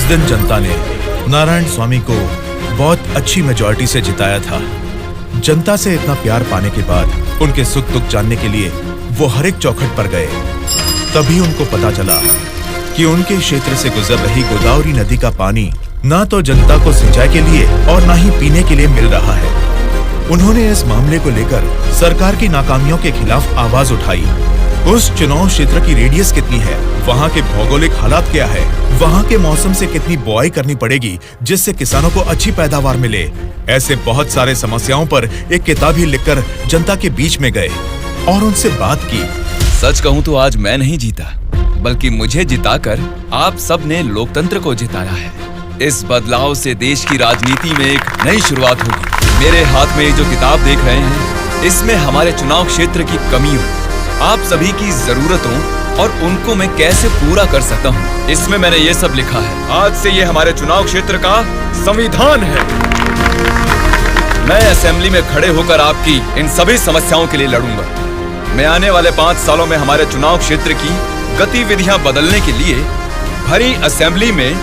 दिन जनता ने नारायण स्वामी को बहुत अच्छी मेजॉरिटी से जिताया था। जनता से इतना प्यार पाने के बाद उनके सुख दुख जानने के लिए वो हर एक चौखट पर गए। तभी उनको पता चला कि उनके क्षेत्र से गुजर रही गोदावरी नदी का पानी ना तो जनता को सिंचाई के लिए और ना ही पीने के लिए मिल रहा है। उन्होंने इस मामले को लेकर सरकार की नाकामियों के खिलाफ आवाज उठाई। उस चुनाव क्षेत्र की रेडियस कितनी है, वहाँ के भौगोलिक हालात क्या है, वहाँ के मौसम से कितनी बुआई करनी पड़ेगी जिससे किसानों को अच्छी पैदावार मिले, ऐसे बहुत सारे समस्याओं पर एक किताब ही लिखकर जनता के बीच में गए और उनसे बात की। सच कहूँ तो आज मैं नहीं जीता, बल्कि मुझे जिताकर आप सब ने लोकतंत्र को जिताया है। इस बदलाव से देश की राजनीति में एक नई शुरुआत होगी। मेरे हाथ में जो किताब देख रहे हैं, इसमें हमारे चुनाव क्षेत्र की कमियों, आप सभी की जरूरतों और उनको मैं कैसे पूरा कर सकता हूँ, इसमें मैंने ये सब लिखा है। आज से ये हमारे चुनाव क्षेत्र का संविधान है। मैं असेंबली में खड़े होकर आपकी इन सभी समस्याओं के लिए लड़ूंगा। मैं आने वाले 5 सालों में हमारे चुनाव क्षेत्र की गतिविधियां बदलने के लिए भरी असेंबली में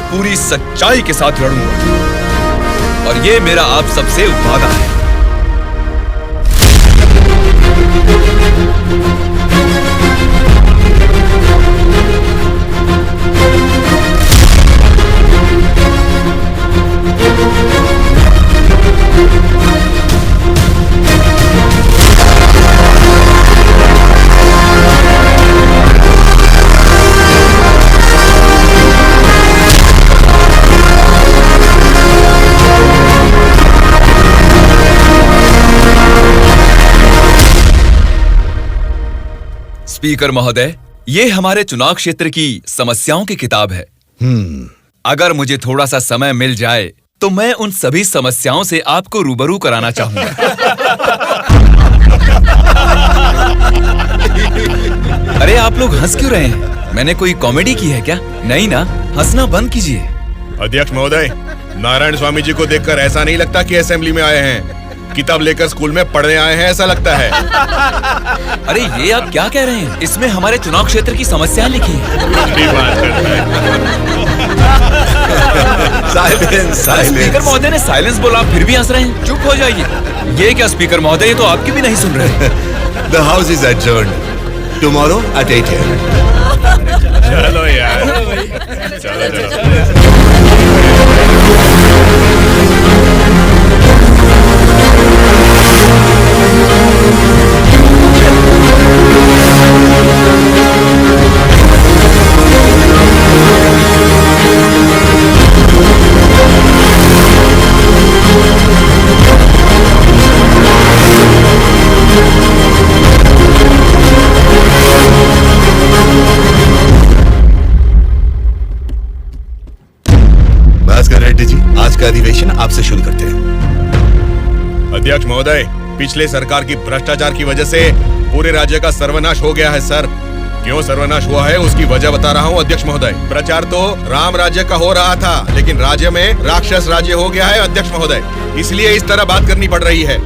पूरी सच्चाई के साथ लड़ूंगा और ये मेरा आप सबसे वादा है। स्पीकर महोदय, ये हमारे चुनाव क्षेत्र की समस्याओं की किताब है। अगर मुझे थोड़ा सा समय मिल जाए तो मैं उन सभी समस्याओं से आपको रूबरू कराना चाहूंगा। अरे आप लोग हंस क्यों रहे हैं? मैंने कोई कॉमेडी की है क्या? नहीं ना, हंसना बंद कीजिए। अध्यक्ष महोदय, नारायण स्वामी जी को देखकर ऐसा नहीं लगता कि असेंबली में आए हैं, किताब लेकर स्कूल में पढ़ने आए हैं ऐसा लगता है। अरे ये आप क्या कह रहे हैं? इसमें हमारे चुनाव क्षेत्र की समस्या लिखी है। स्पीकर महोदय ने साइलेंस बोला, फिर भी हंस रहे हैं। चुप हो जाइए। ये क्या स्पीकर महोदय, ये तो आपकी भी नहीं सुन रहे। The house is adjourned. Tomorrow at 8 AM. चलो यार, चलो। आज का अधिवेशन आपसे शुरू करते हैं। अध्यक्ष महोदय, पिछले सरकार की भ्रष्टाचार की वजह से पूरे राज्य का सर्वनाश हो गया है सर। क्यों सर्वनाश हुआ है उसकी वजह बता रहा हूँ अध्यक्ष महोदय। प्रचार तो राम राज्य का हो रहा था, लेकिन राज्य में राक्षस राज्य हो गया है अध्यक्ष महोदय, इसलिए इस तरह बात करनी पड़ रही है।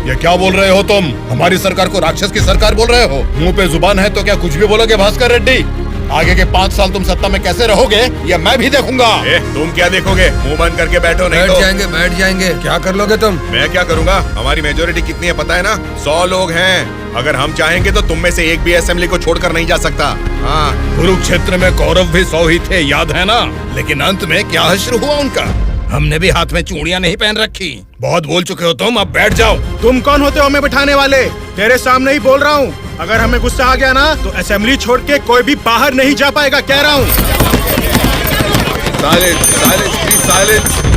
ये क्या बोल रहे हो तुम? हमारी सरकार को राक्षस की सरकार बोल रहे हो? मुंह पे जुबान है तो क्या कुछ भी बोलोगे भास्कर रेड्डी? आगे के 5 साल तुम सत्ता में कैसे रहोगे ये मैं भी देखूंगा। तुम क्या देखोगे? मुंह बंद करके बैठो, नहीं तो बैठ जाएंगे। क्या कर लोगे तुम? मैं क्या करूंगा? हमारी मेजोरिटी कितनी है पता है ना? 100 लोग हैं। अगर हम चाहेंगे तो तुम में से एक भी असेंबली को छोड़कर नहीं जा सकता। हाँ, कुरुक्षेत्र में कौरव भी 100 ही थे, याद है ना? लेकिन अंत में क्या हश्र हुआ उनका? हमने भी हाथ में चूड़ियां नहीं पहन रखी। बहुत बोल चुके हो तुम, अब बैठ जाओ। तुम कौन होते हो हमें बिठाने वाले? तेरे सामने ही बोल रहा हूँ, अगर हमें गुस्सा आ गया ना तो असेंबली छोड़ के कोई भी बाहर नहीं जा पाएगा, कह रहा हूँ।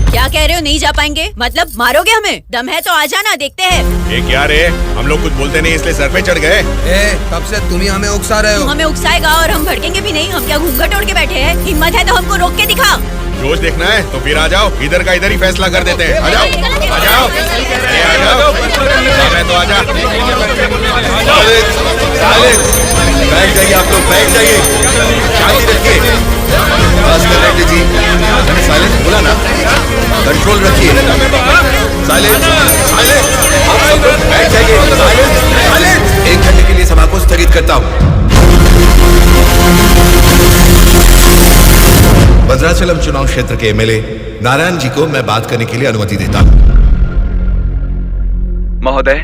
क्या कह रहे हो? नहीं जा पाएंगे मतलब मारोगे हमें? दम है तो आ जाना, देखते हैं। ये क्या रे, हम लोग कुछ बोलते नहीं इसलिए सर पे चढ़ गए। तब से तुम ही हमें उकसा रहे हो। हमें उकसाएगा और हम भड़केंगे भी नहीं। हम क्या घूंघट ओढ़ के बैठे हैं? हिम्मत है तो हमको रोक के दिखा। जोश देखना है तो फिर आ जाओ, इधर का इधर ही फैसला कर देते हैं। आ जाओ, आ जाओ, आ जाओ, मैं तो आ जा। बैठ जाइए आप लोग, बैठ जाइए, शांति रखिए। भास्कर रेड्डी जी, मैंने साइलेंस बोला ना, कंट्रोल रखिए। साइलेंस, साइलेंस, आप सब लोग बैठ जाइए। Silence, silence. 1 घंटे के लिए सभा को स्थगित करता हूँ। भद्राचलम चुनाव क्षेत्र के एमएलए नारायण जी को मैं बात करने के लिए अनुमति देता हूँ। महोदय,